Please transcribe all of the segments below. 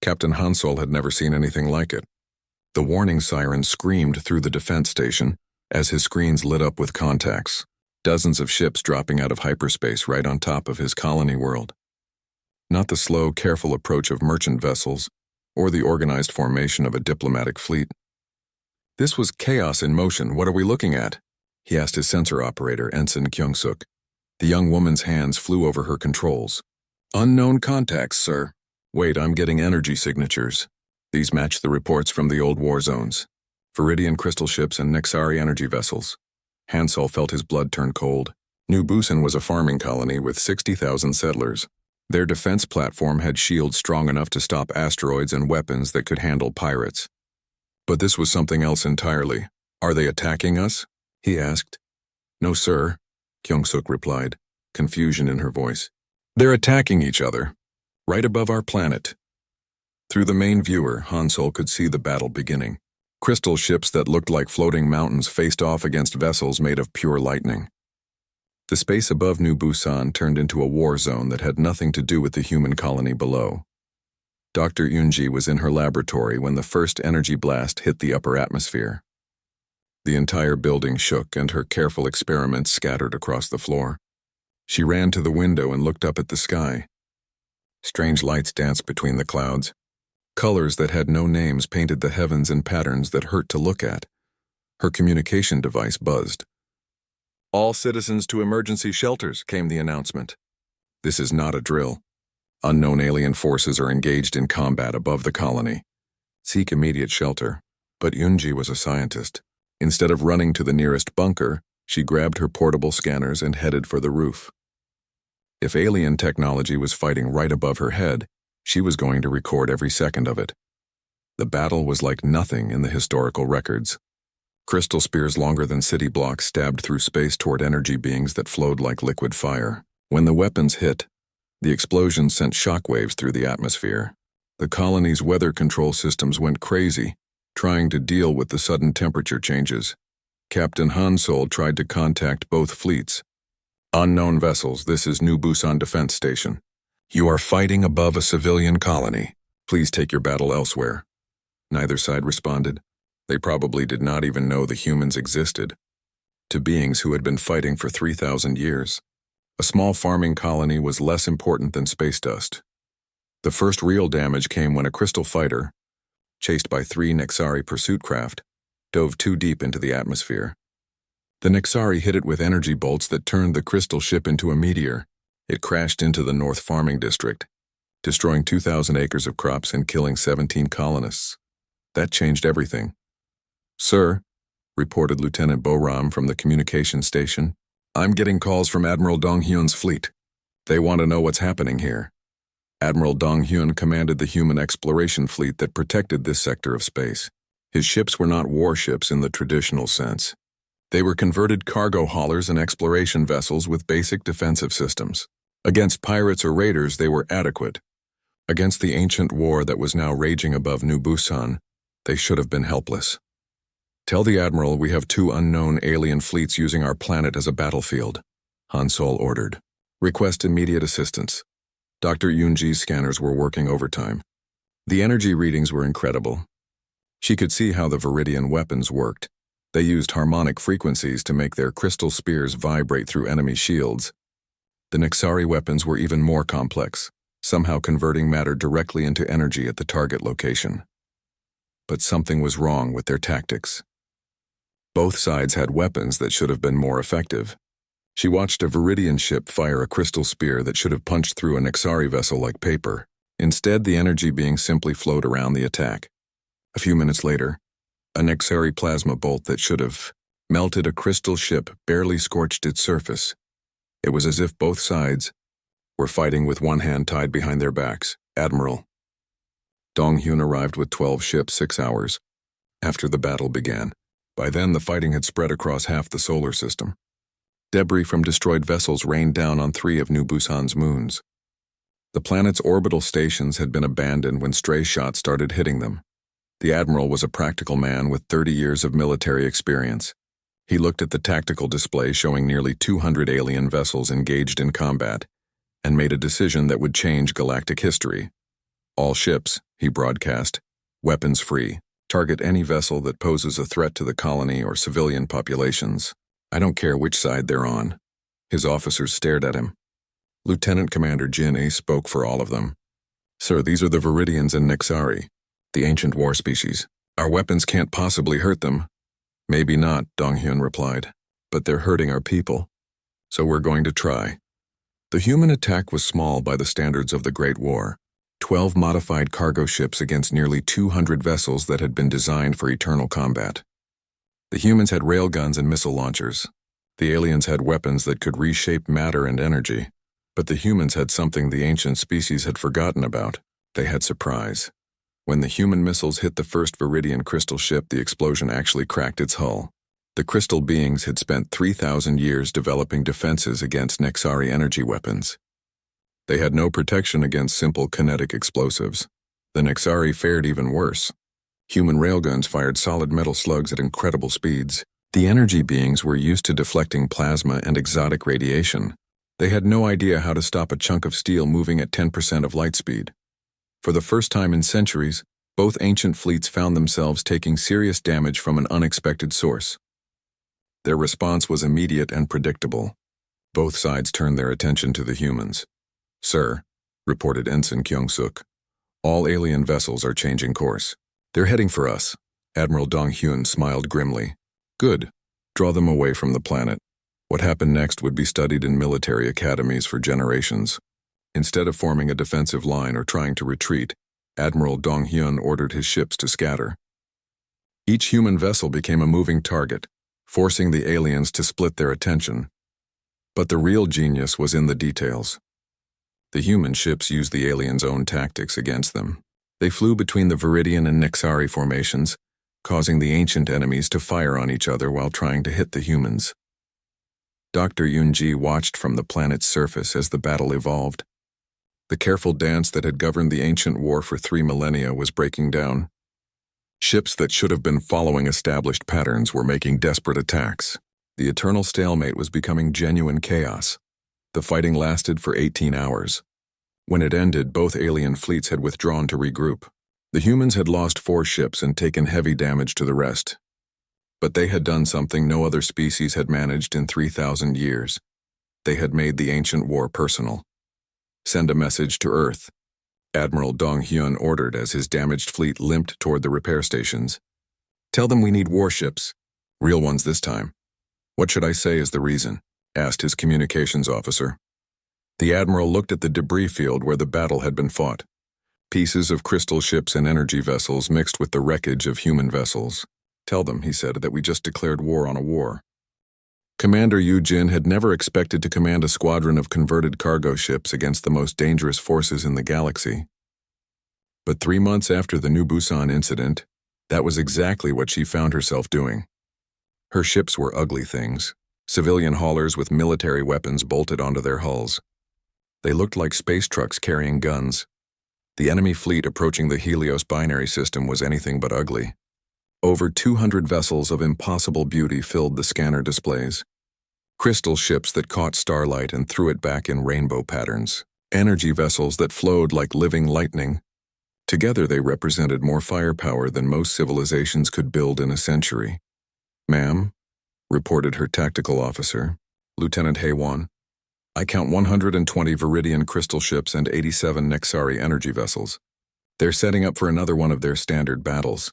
Captain Hansol had never seen anything like it. The warning siren screamed through the defense station as his screens lit up with contacts, dozens of ships dropping out of hyperspace right on top of his colony world. Not the slow, careful approach of merchant vessels or the organized formation of a diplomatic fleet. This was chaos in motion. What are we looking at? He asked his sensor operator, Ensign Kyung-suk. The young woman's hands flew over her controls. Unknown contacts, sir. Wait, I'm getting energy signatures. These match the reports from the old war zones. Viridian crystal ships and Nexari energy vessels. Hansol felt his blood turn cold. New Busan was a farming colony with 60,000 settlers. Their defense platform had shields strong enough to stop asteroids and weapons that could handle pirates. But this was something else entirely. Are they attacking us? He asked. No, sir, Kyung-suk replied, confusion in her voice. They're attacking each other, right above our planet. Through the main viewer, Hansol could see the battle beginning. Crystal ships that looked like floating mountains faced off against vessels made of pure lightning. The space above New Busan turned into a war zone that had nothing to do with the human colony below. Dr. Yunji was in her laboratory when the first energy blast hit the upper atmosphere. The entire building shook and her careful experiments scattered across the floor. She ran to the window and looked up at the sky. Strange lights danced between the clouds. Colors that had no names painted the heavens in patterns that hurt to look at. Her communication device buzzed. All citizens to emergency shelters, came the announcement. This is not a drill. Unknown alien forces are engaged in combat above the colony. Seek immediate shelter. But Yunji was a scientist. Instead of running to the nearest bunker, she grabbed her portable scanners and headed for the roof. If alien technology was fighting right above her head, she was going to record every second of it. The battle was like nothing in the historical records. Crystal spears longer than city blocks stabbed through space toward energy beings that flowed like liquid fire. When the weapons hit, the explosions sent shockwaves through the atmosphere. The colony's weather control systems went crazy, trying to deal with the sudden temperature changes. Captain Hansol tried to contact both fleets. Unknown vessels, this is New Busan Defense Station. You are fighting above a civilian colony. Please take your battle elsewhere. Neither side responded. They probably did not even know the humans existed. To beings who had been fighting for 3,000 years, a small farming colony was less important than space dust. The first real damage came when a crystal fighter, chased by 3 Nexari pursuit craft, dove too deep into the atmosphere. The Nexari hit it with energy bolts that turned the crystal ship into a meteor. It crashed into the North Farming District, destroying 2,000 acres of crops and killing 17 colonists. That changed everything. Sir, reported Lieutenant Boram from the communication station, I'm getting calls from Admiral Dong-hyun's fleet. They want to know what's happening here. Admiral Dong-hyun commanded the human exploration fleet that protected this sector of space. His ships were not warships in the traditional sense. They were converted cargo haulers and exploration vessels with basic defensive systems. Against pirates or raiders, they were adequate. Against the ancient war that was now raging above New Busan, they should have been helpless. Tell the Admiral we have 2 unknown alien fleets using our planet as a battlefield, Hansol ordered. Request immediate assistance. Dr. Yunji's scanners were working overtime. The energy readings were incredible. She could see how the Viridian weapons worked. They used harmonic frequencies to make their crystal spears vibrate through enemy shields. The Nexari weapons were even more complex, somehow converting matter directly into energy at the target location. But something was wrong with their tactics. Both sides had weapons that should have been more effective. She watched a Viridian ship fire a crystal spear that should have punched through a Nexari vessel like paper. Instead, the energy being simply flowed around the attack. A few minutes later, a Nexari plasma bolt that should have melted a crystal ship barely scorched its surface. It was as if both sides were fighting with one hand tied behind their backs. Admiral. Dong-hyun arrived with 12 ships 6 hours after the battle began. By then, the fighting had spread across half the solar system. Debris from destroyed vessels rained down on 3 of New Busan's moons. The planet's orbital stations had been abandoned when stray shots started hitting them. The Admiral was a practical man with 30 years of military experience. He looked at the tactical display showing nearly 200 alien vessels engaged in combat and made a decision that would change galactic history. All ships, he broadcast, weapons free. Target any vessel that poses a threat to the colony or civilian populations. I don't care which side they're on. His officers stared at him. Lieutenant Commander Jinny spoke for all of them. Sir, these are the Viridians and Nexari, the ancient war species. Our weapons can't possibly hurt them. Maybe not, Donghyun replied, but they're hurting our people. So we're going to try. The human attack was small by the standards of the Great War. 12 modified cargo ships against nearly 200 vessels that had been designed for eternal combat. The humans had railguns and missile launchers. The aliens had weapons that could reshape matter and energy. But the humans had something the ancient species had forgotten about. They had surprise. When the human missiles hit the first Viridian crystal ship, the explosion actually cracked its hull. The crystal beings had spent 3,000 years developing defenses against Nexari energy weapons. They had no protection against simple kinetic explosives. The Nexari fared even worse. Human railguns fired solid metal slugs at incredible speeds. The energy beings were used to deflecting plasma and exotic radiation. They had no idea how to stop a chunk of steel moving at 10% of light speed. For the first time in centuries, both ancient fleets found themselves taking serious damage from an unexpected source. Their response was immediate and predictable. Both sides turned their attention to the humans. Sir, reported Ensign Kyung-suk, all alien vessels are changing course. They're heading for us. Admiral Dong-hyun smiled grimly. Good. Draw them away from the planet. What happened next would be studied in military academies for generations. Instead of forming a defensive line or trying to retreat, Admiral Dong-hyun ordered his ships to scatter. Each human vessel became a moving target, forcing the aliens to split their attention. But the real genius was in the details. The human ships used the aliens' own tactics against them. They flew between the Viridian and Nexari formations, causing the ancient enemies to fire on each other while trying to hit the humans. Dr. Yoon-ji watched from the planet's surface as the battle evolved. The careful dance that had governed the ancient war for 3 millennia was breaking down. Ships that should have been following established patterns were making desperate attacks. The eternal stalemate was becoming genuine chaos. The fighting lasted for 18 hours. When it ended, both alien fleets had withdrawn to regroup. The humans had lost 4 ships and taken heavy damage to the rest. But they had done something no other species had managed in 3,000 years. They had made the ancient war personal. Send a message to Earth, Admiral Dong-hyun ordered as his damaged fleet limped toward the repair stations. Tell them we need warships. Real ones this time. What should I say is the reason? Asked his communications officer. The admiral looked at the debris field where the battle had been fought. Pieces of crystal ships and energy vessels mixed with the wreckage of human vessels. Tell them, he said, that we just declared war on a war. Commander Yu-jin had never expected to command a squadron of converted cargo ships against the most dangerous forces in the galaxy. But 3 months after the New Busan incident, that was exactly what she found herself doing. Her ships were ugly things. Civilian haulers with military weapons bolted onto their hulls. They looked like space trucks carrying guns. The enemy fleet approaching the Helios binary system was anything but ugly. Over 200 vessels of impossible beauty filled the scanner displays. Crystal ships that caught starlight and threw it back in rainbow patterns. Energy vessels that flowed like living lightning. Together they represented more firepower than most civilizations could build in a century. Ma'am, reported her tactical officer, Lieutenant Haewon. I count 120 Viridian crystal ships and 87 Nexari energy vessels. They're setting up for another one of their standard battles.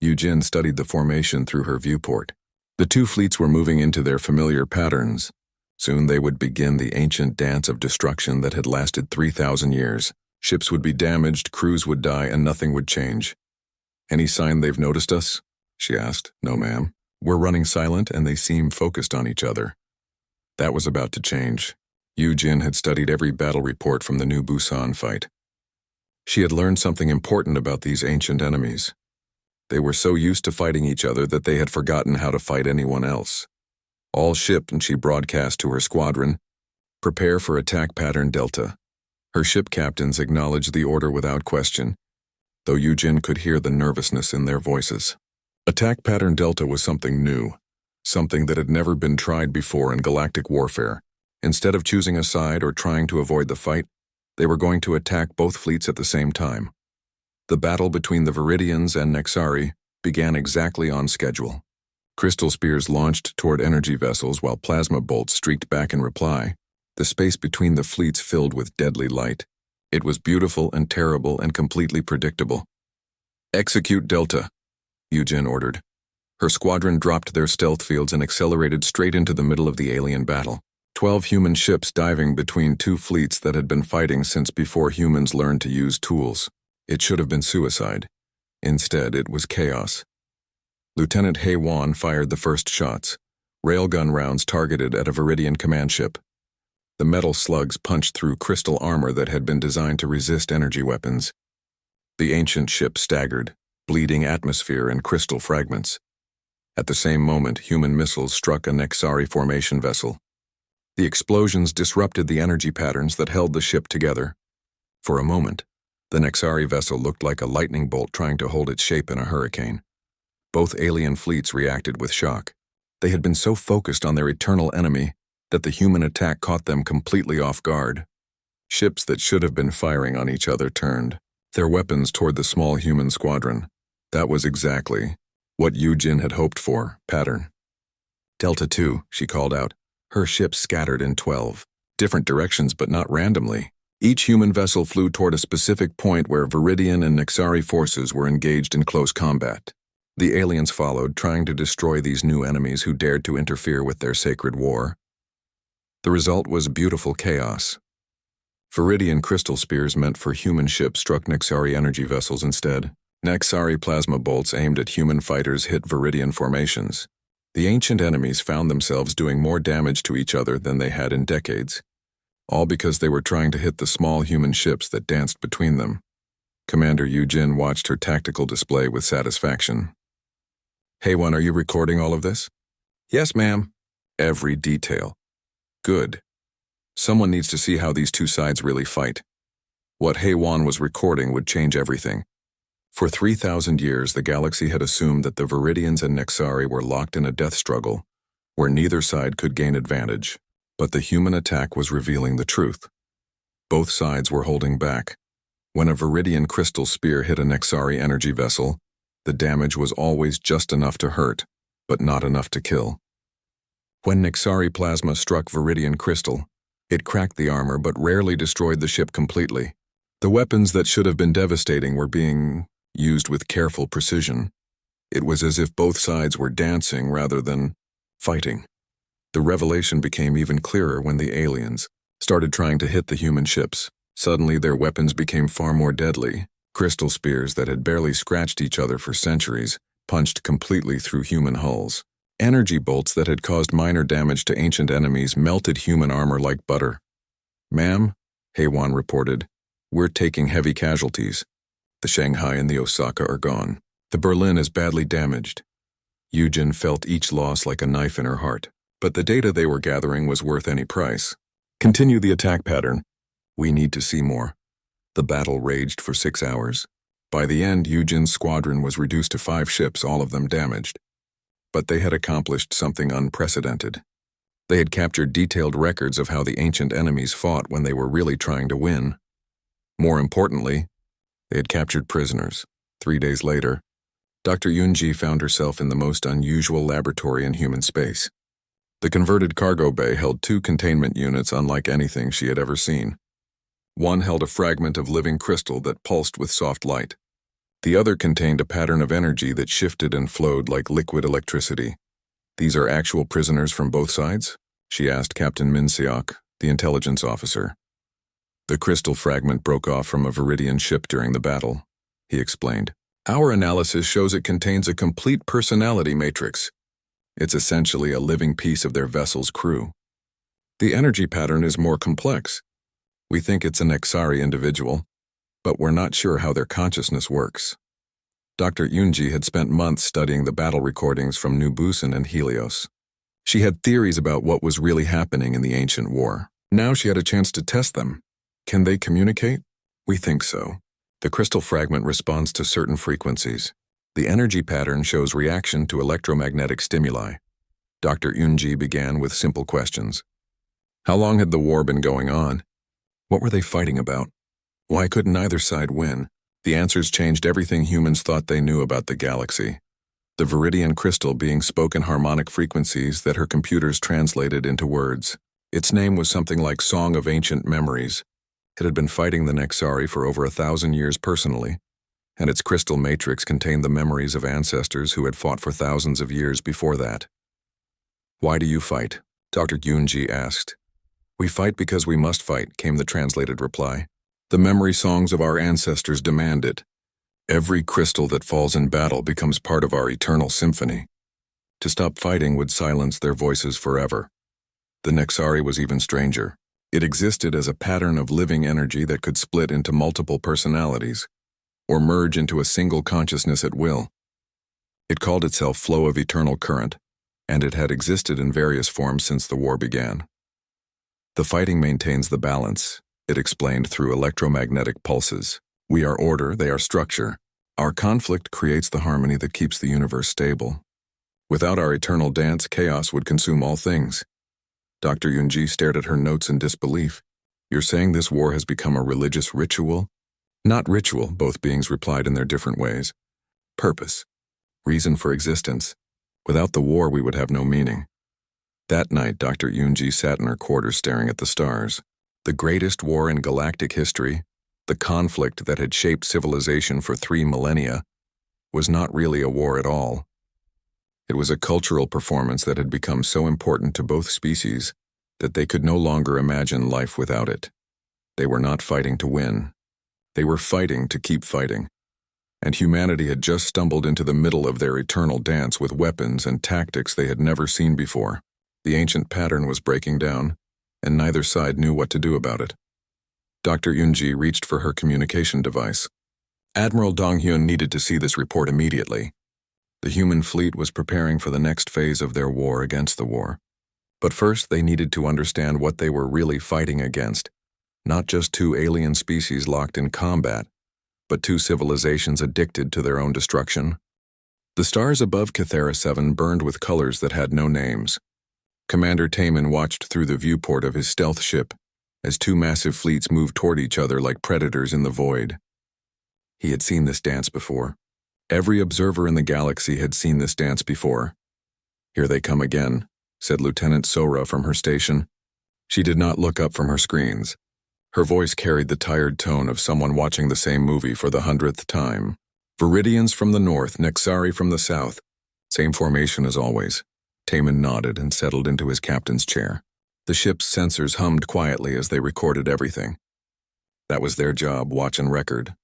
Yu-jin studied the formation through her viewport. The 2 fleets were moving into their familiar patterns. Soon they would begin the ancient dance of destruction that had lasted 3,000 years. Ships would be damaged, crews would die, and nothing would change. Any sign they've noticed us? She asked. No, ma'am. We're running silent and they seem focused on each other. That was about to change. Yu-jin had studied every battle report from the New Busan fight. She had learned something important about these ancient enemies. They were so used to fighting each other that they had forgotten how to fight anyone else. All ship, and she broadcast to her squadron, prepare for attack pattern Delta. Her ship captains acknowledged the order without question, though Yu-jin could hear the nervousness in their voices. Attack pattern Delta was something new, something that had never been tried before in galactic warfare. Instead of choosing a side or trying to avoid the fight, They were going to attack both fleets at the same time. The battle between the Viridians and Nexari began exactly on schedule. Crystal spears launched toward energy vessels while plasma bolts streaked back in reply. The space between the fleets filled with deadly light. It was beautiful and terrible and completely predictable. "Execute Delta," Yujin ordered. Her squadron dropped their stealth fields and accelerated straight into the middle of the alien battle. 12 human ships diving between two fleets that had been fighting since before humans learned to use tools. It should have been suicide. Instead, it was chaos. Lieutenant Hei-Wan fired the first shots, railgun rounds targeted at a Viridian command ship. The metal slugs punched through crystal armor that had been designed to resist energy weapons. The ancient ship staggered, bleeding atmosphere and crystal fragments. At the same moment, human missiles struck a Nexari formation vessel. The explosions disrupted the energy patterns that held the ship together. For a moment, the Nexari vessel looked like a lightning bolt trying to hold its shape in a hurricane. Both alien fleets reacted with shock. They had been so focused on their eternal enemy that the human attack caught them completely off guard. Ships that should have been firing on each other turned their weapons toward the small human squadron. That was exactly what Yujin had hoped for. Pattern. "Delta 2, she called out. Her ships scattered in 12 different directions, but not randomly. Each human vessel flew toward a specific point where Viridian and Nexari forces were engaged in close combat. The aliens followed, trying to destroy these new enemies who dared to interfere with their sacred war. The result was beautiful chaos. Viridian crystal spears meant for human ships struck Nexari energy vessels instead. Nexari plasma bolts aimed at human fighters hit Viridian formations. The ancient enemies found themselves doing more damage to each other than they had in decades, all because they were trying to hit the small human ships that danced between them. Commander Yujin watched her tactical display with satisfaction. "Hei-Wan, are you recording all of this?" "Yes, ma'am." "Every detail." "Good. Someone needs to see how these two sides really fight." What Hei-Wan was recording would change everything. For 3,000 years, the galaxy had assumed that the Viridians and Nexari were locked in a death struggle, where neither side could gain advantage. But the human attack was revealing the truth. Both sides were holding back. When a Viridian crystal spear hit a Nexari energy vessel, the damage was always just enough to hurt, but not enough to kill. When Nexari plasma struck Viridian crystal, it cracked the armor but rarely destroyed the ship completely. The weapons that should have been devastating were being used with careful precision. It was as if both sides were dancing rather than fighting. The revelation became even clearer when the aliens started trying to hit the human ships. Suddenly their weapons became far more deadly. Crystal spears that had barely scratched each other for centuries punched completely through human hulls. Energy bolts that had caused minor damage to ancient enemies melted human armor like butter. "Ma'am," Hei-Wan reported, "we're taking heavy casualties. The Shanghai and the Osaka are gone. The Berlin is badly damaged." Yujin felt each loss like a knife in her heart. But the data they were gathering was worth any price. "Continue the attack pattern. We need to see more." The battle raged for 6 hours. By the end, Yujin's squadron was reduced to 5 ships, all of them damaged. But they had accomplished something unprecedented. They had captured detailed records of how the ancient enemies fought when they were really trying to win. More importantly, they had captured prisoners. 3 days later, Dr. Yunji found herself in the most unusual laboratory in human space. The converted cargo bay held 2 containment units unlike anything she had ever seen. One held a fragment of living crystal that pulsed with soft light. The other contained a pattern of energy that shifted and flowed like liquid electricity. "These are actual prisoners from both sides?" she asked Captain Min-Seok, the intelligence officer. "The crystal fragment broke off from a Viridian ship during the battle," he explained. "Our analysis shows it contains a complete personality matrix. It's essentially a living piece of their vessel's crew. The energy pattern is more complex. We think it's an Nexari individual, but we're not sure how their consciousness works." Dr. Yunji had spent months studying the battle recordings from New Busan and Helios. She had theories about what was really happening in the ancient war. Now she had a chance to test them. "Can they communicate?" "We think so. The crystal fragment responds to certain frequencies. The energy pattern shows reaction to electromagnetic stimuli." Dr. Yunji began with simple questions. "How long had the war been going on?" What were they fighting about? Why couldn't either side win? The answers changed everything humans thought they knew about the galaxy. The Viridian crystal being spoken harmonic frequencies that her computers translated into words. Its name was something like Song of Ancient Memories. It had been fighting the Nexari for over 1,000 years personally, and its crystal matrix contained the memories of ancestors who had fought for thousands of years before that. "Why do you fight?" Dr. Yunji asked. "We fight because we must fight," came the translated reply. "The memory songs of our ancestors demand it. Every crystal that falls in battle becomes part of our eternal symphony. To stop fighting would silence their voices forever." The Nexari was even stranger. It existed as a pattern of living energy that could split into multiple personalities, or merge into a single consciousness at will. It called itself Flow of Eternal Current, and it had existed in various forms since the war began. "The fighting maintains the balance," it explained through electromagnetic pulses. "We are order, they are structure. Our conflict creates the harmony that keeps the universe stable. Without our eternal dance, chaos would consume all things." Dr. Yunji stared at her notes in disbelief. "You're saying this war has become a religious ritual?" "Not ritual," both beings replied in their different ways. "Purpose. Reason for existence. Without the war, we would have no meaning." That night, Dr. Yunji sat in her quarters staring at the stars. The greatest war in galactic history, the conflict that had shaped civilization for 3 millennia, was not really a war at all. It was a cultural performance that had become so important to both species that they could no longer imagine life without it. They were not fighting to win. They were fighting to keep fighting. And humanity had just stumbled into the middle of their eternal dance with weapons and tactics they had never seen before. The ancient pattern was breaking down, and neither side knew what to do about it. Dr. Yunji reached for her communication device. Admiral Donghyun needed to see this report immediately. The human fleet was preparing for the next phase of their war against the war. But first they needed to understand what they were really fighting against. Not just 2 alien species locked in combat, but 2 civilizations addicted to their own destruction. The stars above Cathera 7 burned with colors that had no names. Commander Taman watched through the viewport of his stealth ship as 2 massive fleets moved toward each other like predators in the void. He had seen this dance before. Every observer in the galaxy had seen this dance before. "Here they come again," said Lieutenant Sora from her station. She did not look up from her screens. Her voice carried the tired tone of someone watching the same movie for the 100th time. "Viridians from the north, Nexari from the south. Same formation as always." Taman nodded and settled into his captain's chair. The ship's sensors hummed quietly as they recorded everything. That was their job, watch and record.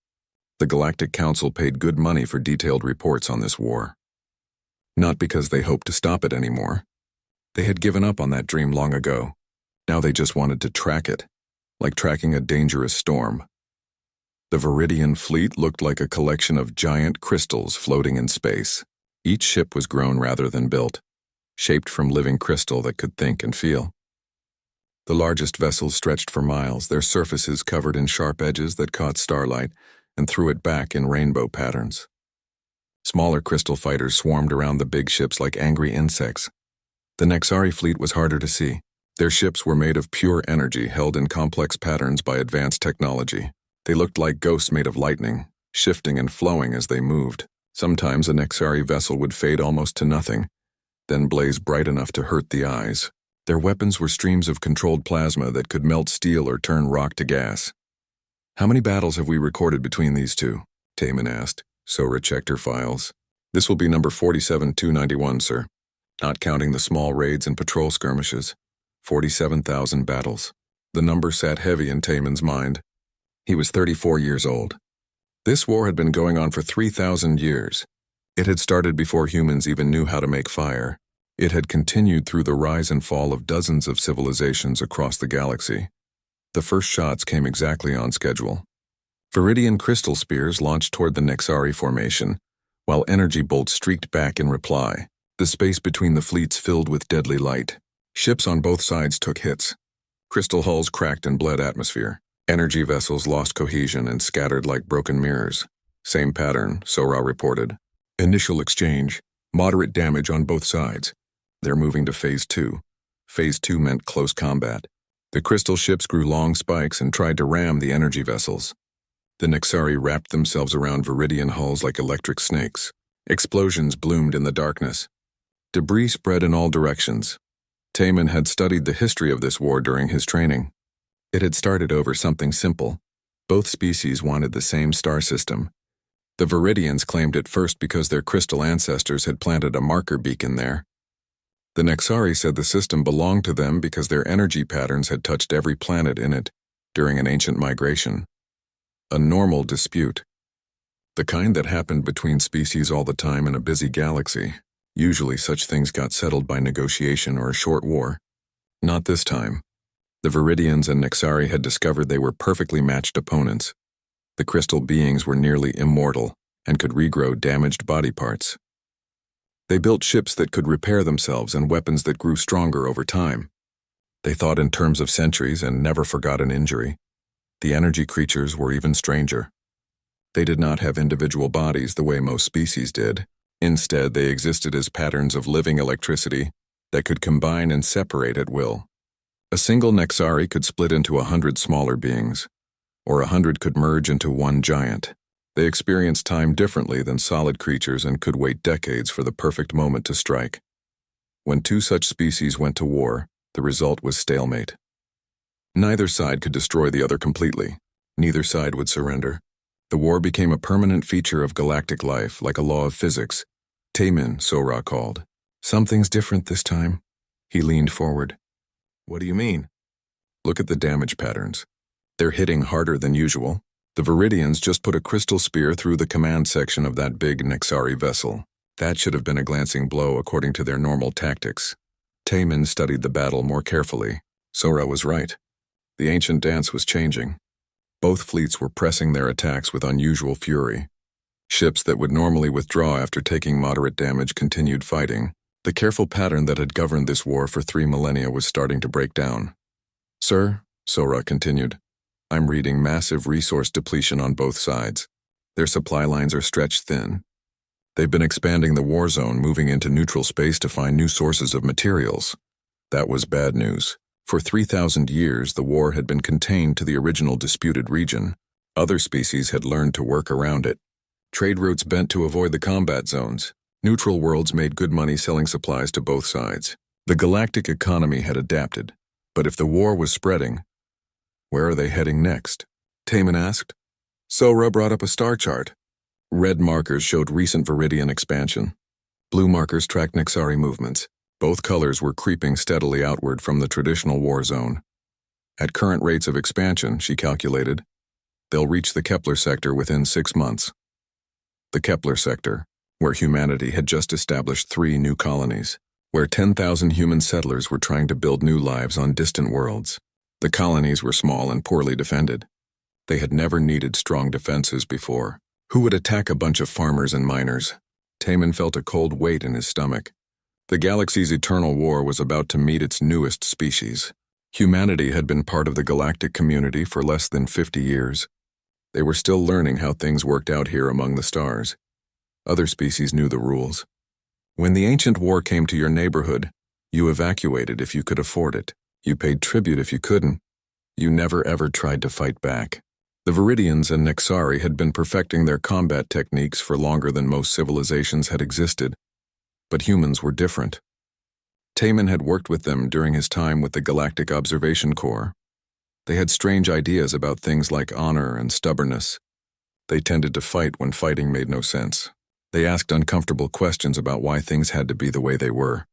The Galactic Council paid good money for detailed reports on this war. Not because they hoped to stop it anymore. They had given up on that dream long ago. Now they just wanted to track it, like tracking a dangerous storm. The Viridian fleet looked like a collection of giant crystals floating in space. Each ship was grown rather than built, shaped from living crystal that could think and feel. The largest vessels stretched for miles, their surfaces covered in sharp edges that caught starlight and threw it back in rainbow patterns. Smaller crystal fighters swarmed around the big ships like angry insects. The Nexari fleet was harder to see. Their ships were made of pure energy held in complex patterns by advanced technology. They looked like ghosts made of lightning, shifting and flowing as they moved. Sometimes a Nexari vessel would fade almost to nothing, then blaze bright enough to hurt the eyes. Their weapons were streams of controlled plasma that could melt steel or turn rock to gas. "How many battles have we recorded between these 2? Taman asked. Sora checked her files. "This will be number 47,291, sir. Not counting the small raids and patrol skirmishes. 47,000 battles." The number sat heavy in Taman's mind. He was 34 years old. This war had been going on for 3,000 years. It had started before humans even knew how to make fire. It had continued through the rise and fall of dozens of civilizations across the galaxy. The first shots came exactly on schedule. Viridian crystal spears launched toward the Nexari formation, while energy bolts streaked back in reply. The space between the fleets filled with deadly light. Ships on both sides took hits. Crystal hulls cracked and bled atmosphere. Energy vessels lost cohesion and scattered like broken mirrors. "Same pattern," Sora reported. "Initial exchange. Moderate damage on both sides. They're moving to Phase 2. Phase 2 meant close combat. The crystal ships grew long spikes and tried to ram the energy vessels. The Nexari wrapped themselves around Viridian hulls like electric snakes. Explosions bloomed in the darkness. Debris spread in all directions. Taman had studied the history of this war during his training. It had started over something simple. Both species wanted the same star system. The Viridians claimed it first because their crystal ancestors had planted a marker beacon there. The Nexari said the system belonged to them because their energy patterns had touched every planet in it during an ancient migration. A normal dispute. The kind that happened between species all the time in a busy galaxy. Usually such things got settled by negotiation or a short war. Not this time. The Viridians and Nexari had discovered they were perfectly matched opponents. The crystal beings were nearly immortal and could regrow damaged body parts. They built ships that could repair themselves and weapons that grew stronger over time. They thought in terms of centuries and never forgot an injury. The energy creatures were even stranger. They did not have individual bodies the way most species did. Instead, they existed as patterns of living electricity that could combine and separate at will. A single Nexari could split into 100 smaller beings, or 100 could merge into one giant. They experienced time differently than solid creatures and could wait decades for the perfect moment to strike. When two such species went to war, the result was stalemate. Neither side could destroy the other completely. Neither side would surrender. The war became a permanent feature of galactic life, like a law of physics. Taman, Sora called. Something's different this time. He leaned forward. What do you mean? Look at the damage patterns. They're hitting harder than usual. The Viridians just put a crystal spear through the command section of that big Nexari vessel. That should have been a glancing blow according to their normal tactics. Taman studied the battle more carefully. Sora was right. The ancient dance was changing. Both fleets were pressing their attacks with unusual fury. Ships that would normally withdraw after taking moderate damage continued fighting. The careful pattern that had governed this war for 3 millennia was starting to break down. Sir, Sora continued, I'm reading massive resource depletion on both sides. Their supply lines are stretched thin. They've been expanding the war zone, moving into neutral space to find new sources of materials. That was bad news. For 3,000 years, the war had been contained to the original disputed region. Other species had learned to work around it. Trade routes bent to avoid the combat zones. Neutral worlds made good money selling supplies to both sides. The galactic economy had adapted. But if the war was spreading, where are they heading next? Taman asked. Sora brought up a star chart. Red markers showed recent Viridian expansion. Blue markers tracked Nexari movements. Both colors were creeping steadily outward from the traditional war zone. At current rates of expansion, she calculated, they'll reach the Kepler sector within 6 months. The Kepler sector, where humanity had just established 3 new colonies, where 10,000 human settlers were trying to build new lives on distant worlds. The colonies were small and poorly defended. They had never needed strong defenses before. Who would attack a bunch of farmers and miners? Taman felt a cold weight in his stomach. The galaxy's eternal war was about to meet its newest species. Humanity had been part of the galactic community for less than 50 years. They were still learning how things worked out here among the stars. Other species knew the rules. When the ancient war came to your neighborhood, you evacuated if you could afford it. You paid tribute if you couldn't. You never ever tried to fight back. The Viridians and Nexari had been perfecting their combat techniques for longer than most civilizations had existed. But humans were different. Taman had worked with them during his time with the Galactic Observation Corps. They had strange ideas about things like honor and stubbornness. They tended to fight when fighting made no sense. They asked uncomfortable questions about why things had to be the way they were.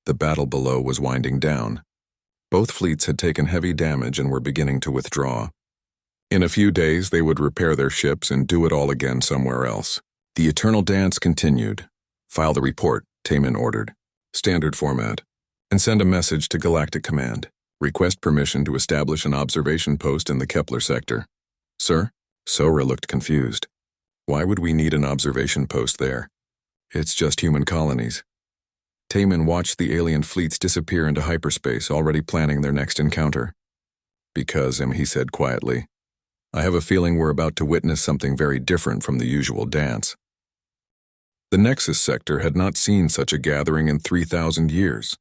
The battle below was winding down. Both fleets had taken heavy damage and were beginning to withdraw. In a few days, they would repair their ships and do it all again somewhere else. The eternal dance continued. File the report, Taman ordered. Standard format. And send a message to Galactic Command. Request permission to establish an observation post in the Kepler sector. Sir? Sora looked confused. Why would we need an observation post there? It's just human colonies. Taman watched the alien fleets disappear into hyperspace, already planning their next encounter. Because, he said quietly, I have a feeling we're about to witness something very different from the usual dance. The Nexus sector had not seen such a gathering in 3,000 years.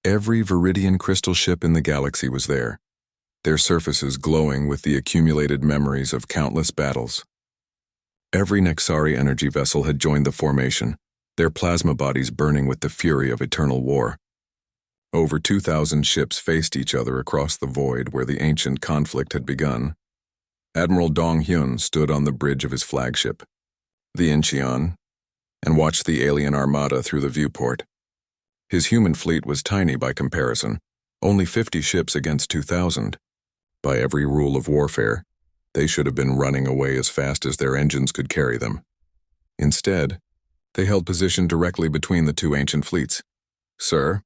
Every Viridian crystal ship in the galaxy was there, their surfaces glowing with the accumulated memories of countless battles. Every Nexari energy vessel had joined the formation, their plasma bodies burning with the fury of eternal war. Over 2,000 ships faced each other across the void where the ancient conflict had begun. Admiral Dong Hyun stood on the bridge of his flagship, the Incheon, and watched the alien armada through the viewport. His human fleet was tiny by comparison, only 50 ships against 2,000. By every rule of warfare, they should have been running away as fast as their engines could carry them. Instead, they held position directly between the two ancient fleets. "Sir,"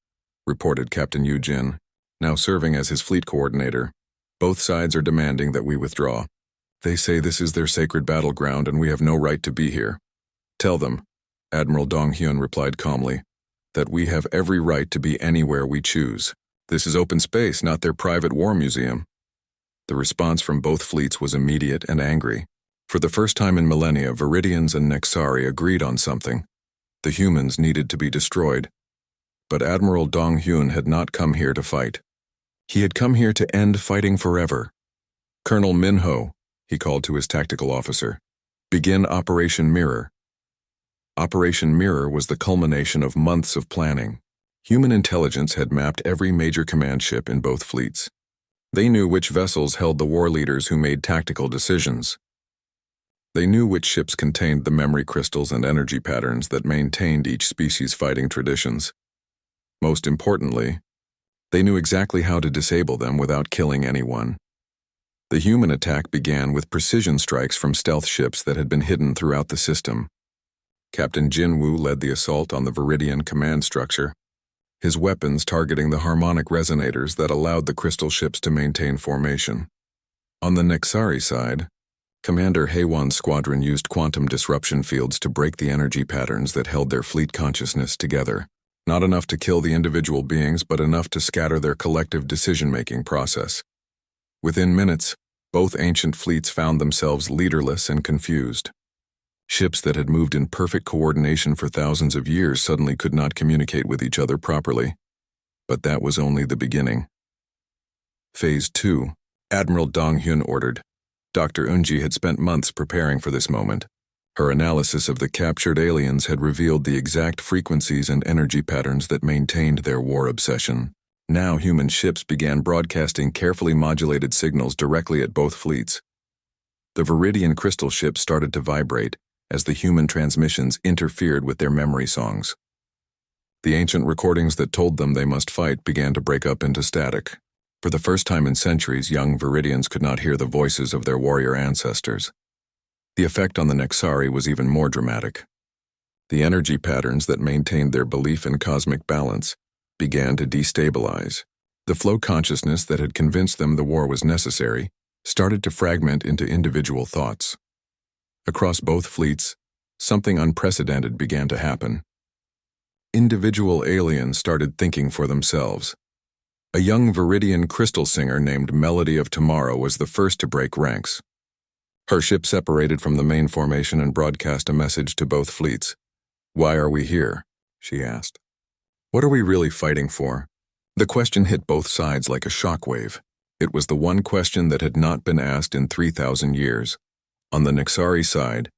reported Captain Yu Jin, now serving as his fleet coordinator, "both sides are demanding that we withdraw. They say this is their sacred battleground and we have no right to be here." "Tell them," Admiral Dong Hyun replied calmly, "that we have every right to be anywhere we choose. This is open space, not their private war museum." The response from both fleets was immediate and angry. For the first time in millennia, Viridians and Nexari agreed on something. The humans needed to be destroyed. But Admiral Dong Hyun had not come here to fight. He had come here to end fighting forever. "Colonel Minho," he called to his tactical officer, "begin Operation Mirror." Operation Mirror was the culmination of months of planning. Human intelligence had mapped every major command ship in both fleets. They knew which vessels held the war leaders who made tactical decisions. They knew which ships contained the memory crystals and energy patterns that maintained each species' fighting traditions. Most importantly, they knew exactly how to disable them without killing anyone. The human attack began with precision strikes from stealth ships that had been hidden throughout the system. Captain Jin Woo led the assault on the Viridian command structure, his weapons targeting the harmonic resonators that allowed the crystal ships to maintain formation. On the Nexari side, Commander Haewon's squadron used quantum disruption fields to break the energy patterns that held their fleet consciousness together. Not enough to kill the individual beings, but enough to scatter their collective decision-making process. Within minutes, both ancient fleets found themselves leaderless and confused. Ships that had moved in perfect coordination for thousands of years suddenly could not communicate with each other properly. But that was only the beginning. Phase 2, Admiral Dong Hyun ordered. Dr. Eunji had spent months preparing for this moment. Her analysis of the captured aliens had revealed the exact frequencies and energy patterns that maintained their war obsession. Now human ships began broadcasting carefully modulated signals directly at both fleets. The Viridian crystal ships started to vibrate as the human transmissions interfered with their memory songs. The ancient recordings that told them they must fight began to break up into static. For the first time in centuries, young Viridians could not hear the voices of their warrior ancestors. The effect on the Nexari was even more dramatic. The energy patterns that maintained their belief in cosmic balance began to destabilize. The flow consciousness that had convinced them the war was necessary started to fragment into individual thoughts. Across both fleets, something unprecedented began to happen. Individual aliens started thinking for themselves. A young Viridian crystal singer named Melody of Tomorrow was the first to break ranks. Her ship separated from the main formation and broadcast a message to both fleets. "Why are we here?" she asked. "What are we really fighting for?" The question hit both sides like a shockwave. It was the one question that had not been asked in 3,000 years. On the Nexari side,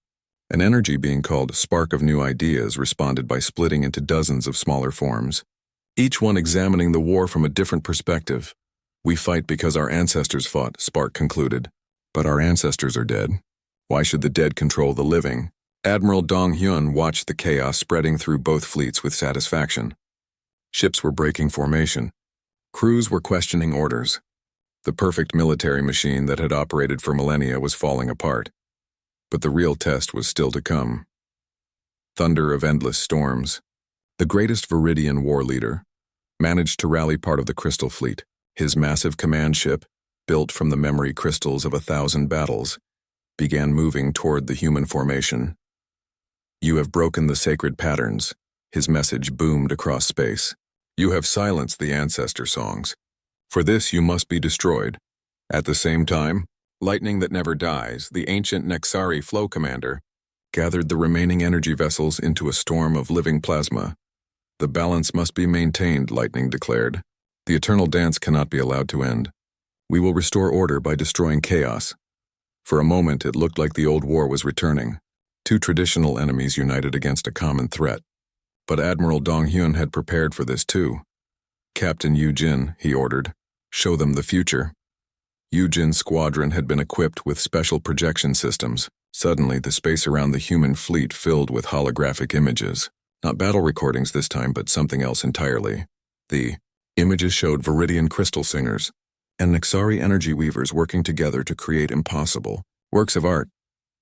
an energy being called Spark of New Ideas responded by splitting into dozens of smaller forms, each one examining the war from a different perspective. "We fight because our ancestors fought," Spark concluded. "But our ancestors are dead. Why should the dead control the living?" Admiral Dong Hyun watched the chaos spreading through both fleets with satisfaction. Ships were breaking formation. Crews were questioning orders. The perfect military machine that had operated for millennia was falling apart. But the real test was still to come. Thunder of endless storms. The greatest Viridian war leader managed to rally part of the Crystal Fleet. His massive command ship, built from the memory crystals of 1,000 battles, began moving toward the human formation. "You have broken the sacred patterns," his message boomed across space. "You have silenced the ancestor songs. For this you must be destroyed." At the same time, Lightning That Never Dies, the ancient Nexari flow commander, gathered the remaining energy vessels into a storm of living plasma. "The balance must be maintained," Lightning declared. "The eternal dance cannot be allowed to end." We will restore order by destroying chaos. For a moment, it looked like the old war was returning. Two traditional enemies united against a common threat. But Admiral Dong Hyun had prepared for this too. Captain Yu Jin, he ordered, show them the future. Yu Jin's squadron had been equipped with special projection systems. Suddenly, the space around the human fleet filled with holographic images. Not battle recordings this time, but something else entirely. The images showed Viridian crystal singers and Nexari energy weavers working together to create impossible works of art,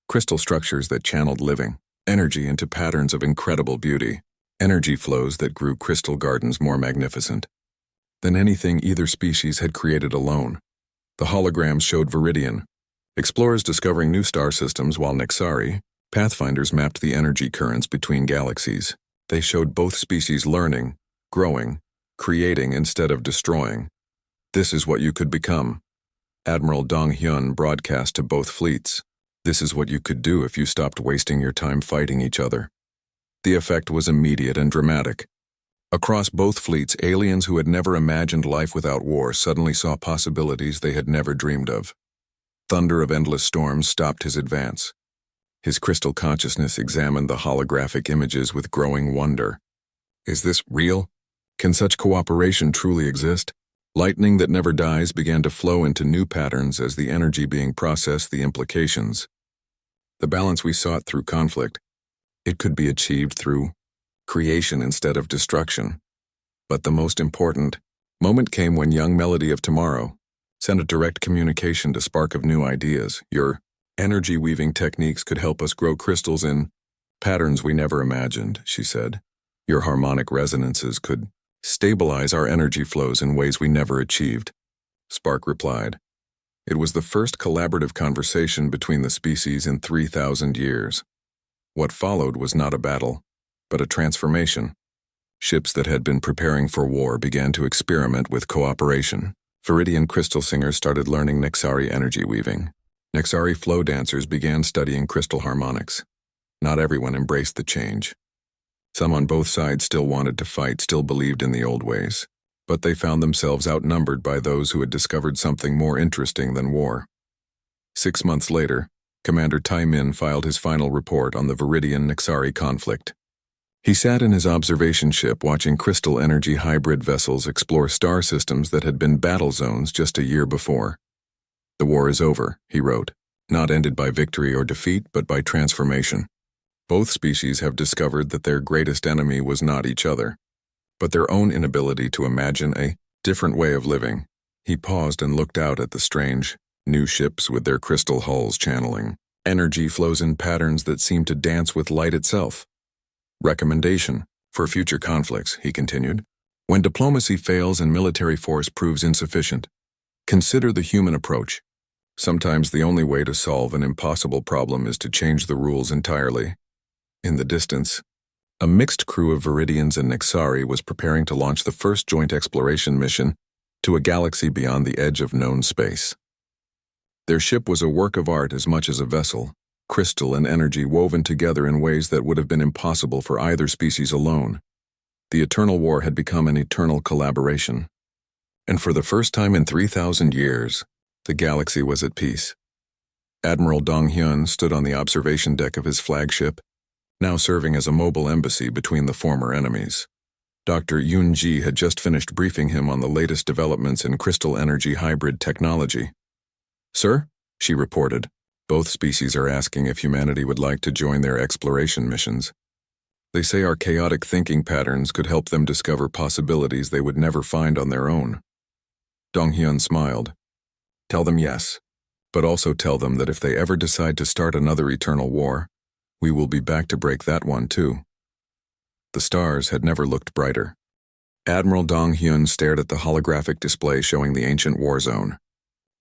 crystal structures that channeled living energy into patterns of incredible beauty, energy flows that grew crystal gardens more magnificent than anything either species had created alone. The holograms showed Viridian explorers discovering new star systems, while Nexari pathfinders mapped the energy currents between galaxies. They showed both species learning, growing, creating instead of destroying. This is what you could become. Admiral Dong Hyun broadcast to both fleets. This is what you could do if you stopped wasting your time fighting each other. The effect was immediate and dramatic. Across both fleets, aliens who had never imagined life without war suddenly saw possibilities they had never dreamed of. Thunder of endless storms stopped his advance. His crystal consciousness examined the holographic images with growing wonder. Is this real? Can such cooperation truly exist? Lightning that never dies began to flow into new patterns as the energy being processed the implications. The balance we sought through conflict, it could be achieved through creation instead of destruction. But the most important moment came when young Melody of Tomorrow sent a direct communication to spark of new ideas. Your energy weaving techniques could help us grow crystals in patterns we never imagined, she said. Your harmonic resonances could stabilize our energy flows in ways we never achieved. Spark replied. It was the first collaborative conversation between the species in 3,000 years. What followed was not a battle, but a transformation. Ships that had been preparing for war began to experiment with cooperation. Viridian crystal singers started learning Nexari energy weaving. Nexari flow dancers began studying crystal harmonics. Not everyone embraced the change. Some on both sides still wanted to fight, still believed in the old ways, but they found themselves outnumbered by those who had discovered something more interesting than war. 6 months later, Commander Tai Min filed his final report on the Viridian-Nexari conflict. He sat in his observation ship watching crystal energy hybrid vessels explore star systems that had been battle zones just a year before. The war is over, he wrote, not ended by victory or defeat, but by transformation. Both species have discovered that their greatest enemy was not each other, but their own inability to imagine a different way of living. He paused and looked out at the strange, new ships with their crystal hulls channeling energy flows in patterns that seemed to dance with light itself. Recommendation for future conflicts, he continued. When diplomacy fails and military force proves insufficient, consider the human approach. Sometimes the only way to solve an impossible problem is to change the rules entirely. In the distance, a mixed crew of Viridians and Nexari was preparing to launch the first joint exploration mission to a galaxy beyond the edge of known space. Their ship was a work of art as much as a vessel, crystal and energy woven together in ways that would have been impossible for either species alone. The eternal war had become an eternal collaboration. And for the first time in 3,000 years, the galaxy was at peace. Admiral Dong Hyun stood on the observation deck of his flagship, now serving as a mobile embassy between the former enemies. Dr. Yoon Ji had just finished briefing him on the latest developments in crystal energy hybrid technology. Sir, she reported, both species are asking if humanity would like to join their exploration missions. They say our chaotic thinking patterns could help them discover possibilities they would never find on their own. Dong Hyun smiled. Tell them yes, but also tell them that if they ever decide to start another eternal war, we will be back to break that one too. The stars had never looked brighter. Admiral Dong Hyun stared at the holographic display showing the ancient war zone.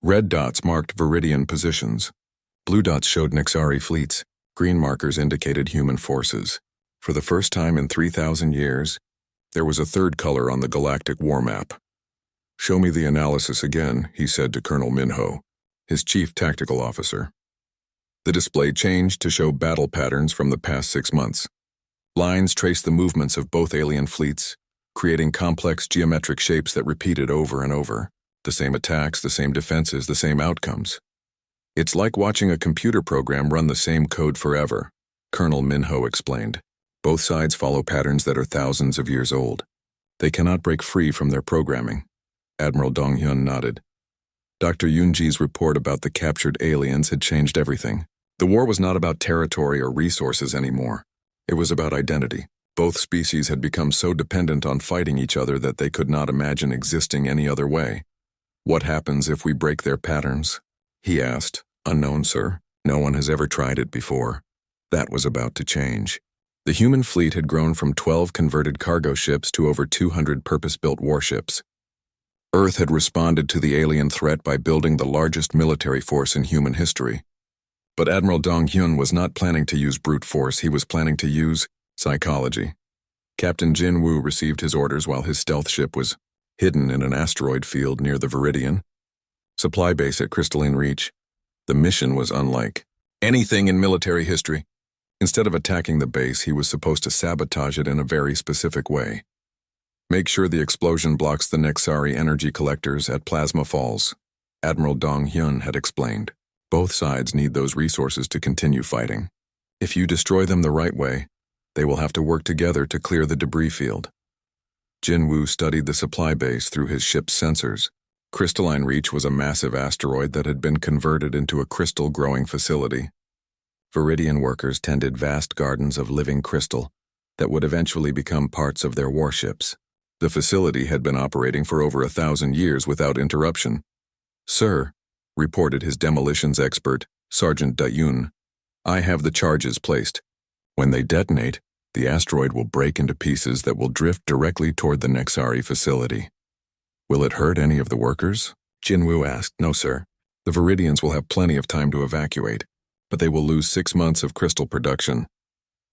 Red dots marked Viridian positions. Blue dots showed Nexari fleets. Green markers indicated human forces. For the first time in 3,000 years, there was a third color on the galactic war map. Show me the analysis again, he said to Colonel Minho, his chief tactical officer. The display changed to show battle patterns from the past 6 months. Lines traced the movements of both alien fleets, creating complex geometric shapes that repeated over and over. The same attacks, the same defenses, the same outcomes. It's like watching a computer program run the same code forever, Colonel Minho explained. Both sides follow patterns that are thousands of years old. They cannot break free from their programming. Admiral Dong-hyun nodded. Dr. Yoonji's report about the captured aliens had changed everything. The war was not about territory or resources anymore. It was about identity. Both species had become so dependent on fighting each other that they could not imagine existing any other way. What happens if we break their patterns? He asked. Unknown, sir. No one has ever tried it before. That was about to change. The human fleet had grown from 12 converted cargo ships to over 200 purpose-built warships. Earth had responded to the alien threat by building the largest military force in human history. But Admiral Dong-hyun was not planning to use brute force, he was planning to use psychology. Captain Jin Woo received his orders while his stealth ship was hidden in an asteroid field near the Viridian supply base at Crystalline Reach. The mission was unlike anything in military history. Instead of attacking the base, he was supposed to sabotage it in a very specific way. Make sure the explosion blocks the Nexari energy collectors at Plasma Falls, Admiral Dong-hyun had explained. Both sides need those resources to continue fighting. If you destroy them the right way, they will have to work together to clear the debris field. Jin Woo studied the supply base through his ship's sensors. Crystalline Reach was a massive asteroid that had been converted into a crystal-growing facility. Viridian workers tended vast gardens of living crystal that would eventually become parts of their warships. The facility had been operating for over 1,000 years without interruption. Sir, reported his demolitions expert, Sergeant Dayun, I have the charges placed. When they detonate, the asteroid will break into pieces that will drift directly toward the Nexari facility. Will it hurt any of the workers? Jinwoo asked. No, sir. The Viridians will have plenty of time to evacuate, but they will lose 6 months of crystal production.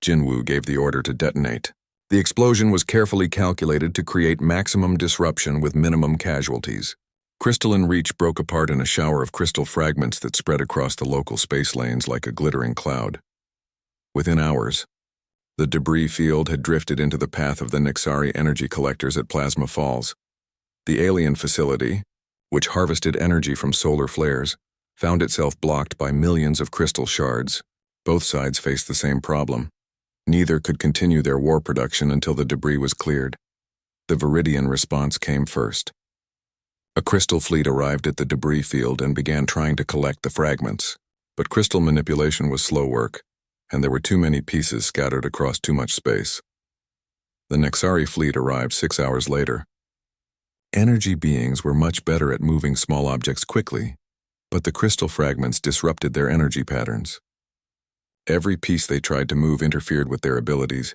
Jinwoo gave the order to detonate. The explosion was carefully calculated to create maximum disruption with minimum casualties. Crystalline Reach broke apart in a shower of crystal fragments that spread across the local space lanes like a glittering cloud. Within hours, the debris field had drifted into the path of the Nexari energy collectors at Plasma Falls. The alien facility, which harvested energy from solar flares, found itself blocked by millions of crystal shards. Both sides faced the same problem. Neither could continue their war production until the debris was cleared. The Viridian response came first. A crystal fleet arrived at the debris field and began trying to collect the fragments. But crystal manipulation was slow work, and there were too many pieces scattered across too much space. The Nexari fleet arrived 6 hours later. Energy beings were much better at moving small objects quickly, but the crystal fragments disrupted their energy patterns. Every piece they tried to move interfered with their abilities.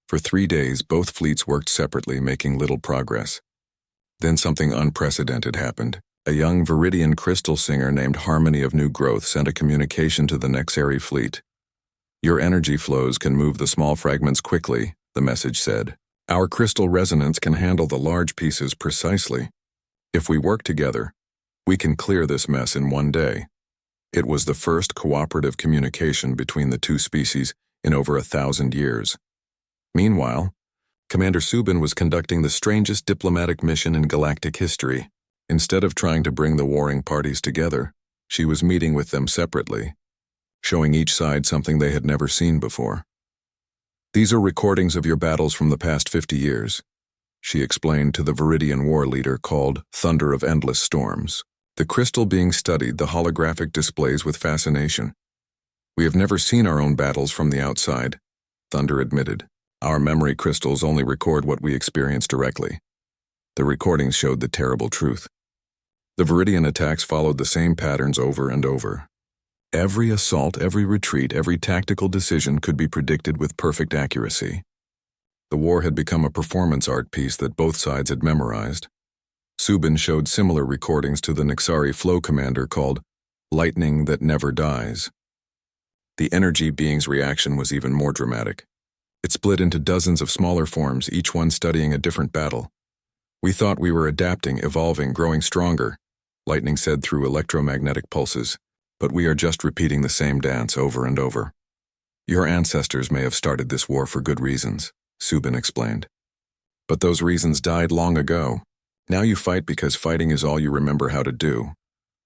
For 3 days, both fleets worked separately, making little progress. Then something unprecedented happened. A young Viridian crystal singer named Harmony of New Growth sent a communication to the Nexari fleet. Your energy flows can move the small fragments quickly, the message said. Our crystal resonance can handle the large pieces precisely. If we work together, we can clear this mess in 1 day. It was the first cooperative communication between the two species in over 1,000 years. Meanwhile, Commander Subin was conducting the strangest diplomatic mission in galactic history. Instead of trying to bring the warring parties together, she was meeting with them separately, showing each side something they had never seen before. These are recordings of your battles from the past 50 years, she explained to the Viridian war leader called Thunder of Endless Storms. The crystal being studied the holographic displays with fascination. We have never seen our own battles from the outside, Thunder admitted. Our memory crystals only record what we experience directly. The recordings showed the terrible truth. The Viridian attacks followed the same patterns over and over. Every assault, every retreat, every tactical decision could be predicted with perfect accuracy. The war had become a performance art piece that both sides had memorized. Subin showed similar recordings to the Nexari flow commander called Lightning That Never Dies. The energy being's reaction was even more dramatic. It split into dozens of smaller forms, each one studying a different battle. We thought we were adapting, evolving, growing stronger, Lightning said through electromagnetic pulses. But we are just repeating the same dance over and over. Your ancestors may have started this war for good reasons, Subin explained. But those reasons died long ago. Now you fight because fighting is all you remember how to do.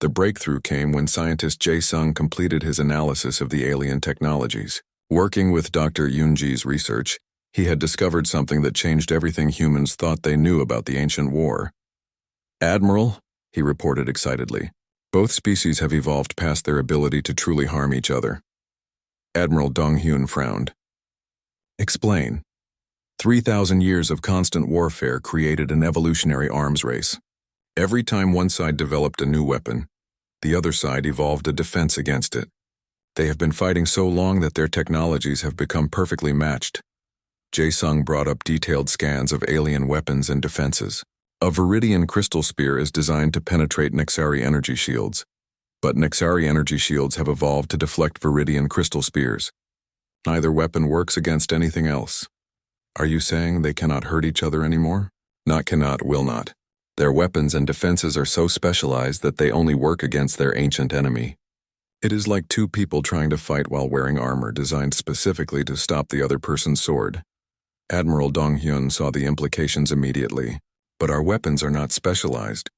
The breakthrough came when scientist Jae-sung completed his analysis of the alien technologies. Working with Dr. Yoonji's research, he had discovered something that changed everything humans thought they knew about the ancient war. "Admiral," he reported excitedly, "both species have evolved past their ability to truly harm each other." Admiral Dong-hyun frowned. "Explain." 3,000 years of constant warfare created an evolutionary arms race. Every time one side developed a new weapon, the other side evolved a defense against it. They have been fighting so long that their technologies have become perfectly matched. Jae-sung brought up detailed scans of alien weapons and defenses. A Viridian crystal spear is designed to penetrate Nexari energy shields, but Nexari energy shields have evolved to deflect Viridian crystal spears. Neither weapon works against anything else. Are you saying they cannot hurt each other anymore? Not cannot, will not. Their weapons and defenses are so specialized that they only work against their ancient enemy. It is like two people trying to fight while wearing armor designed specifically to stop the other person's sword. Admiral Dong-hyun saw the implications immediately. But our weapons are not specialized.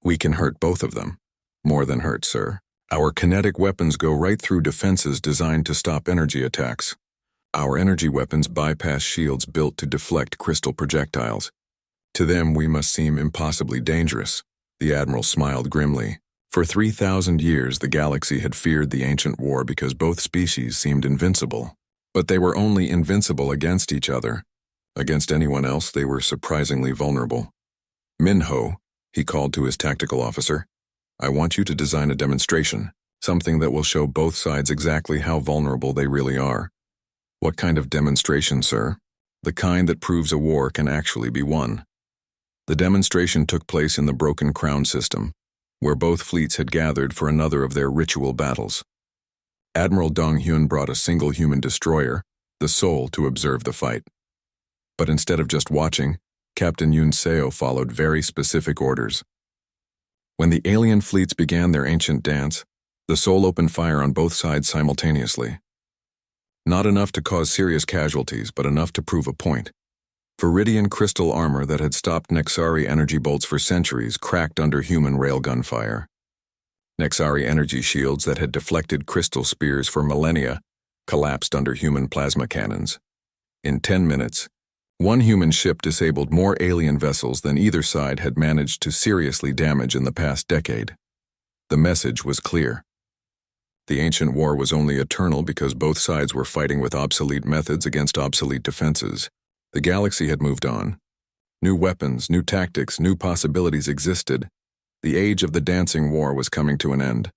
We can hurt both of them. More than hurt, sir. Our kinetic weapons go right through defenses designed to stop energy attacks. Our energy weapons bypass shields built to deflect crystal projectiles. To them, we must seem impossibly dangerous. The Admiral smiled grimly. For 3,000 years, the galaxy had feared the ancient war because both species seemed invincible. But they were only invincible against each other. Against anyone else, they were surprisingly vulnerable. "Minho," he called to his tactical officer, "I want you to design a demonstration, something that will show both sides exactly how vulnerable they really are." "What kind of demonstration, sir?" "The kind that proves a war can actually be won." The demonstration took place in the Broken Crown system, where both fleets had gathered for another of their ritual battles. Admiral Dong-hyun brought a single human destroyer, the Soul, to observe the fight. But instead of just watching, Captain Yoon Seo followed very specific orders. When the alien fleets began their ancient dance, the Soul opened fire on both sides simultaneously. Not enough to cause serious casualties, but enough to prove a point. Viridian crystal armor that had stopped Nexari energy bolts for centuries cracked under human railgun fire. Nexari energy shields that had deflected crystal spears for millennia collapsed under human plasma cannons. In 10 minutes, one human ship disabled more alien vessels than either side had managed to seriously damage in the past decade. The message was clear. The ancient war was only eternal because both sides were fighting with obsolete methods against obsolete defenses. The galaxy had moved on. New weapons, new tactics, new possibilities existed. The age of the dancing war was coming to an end.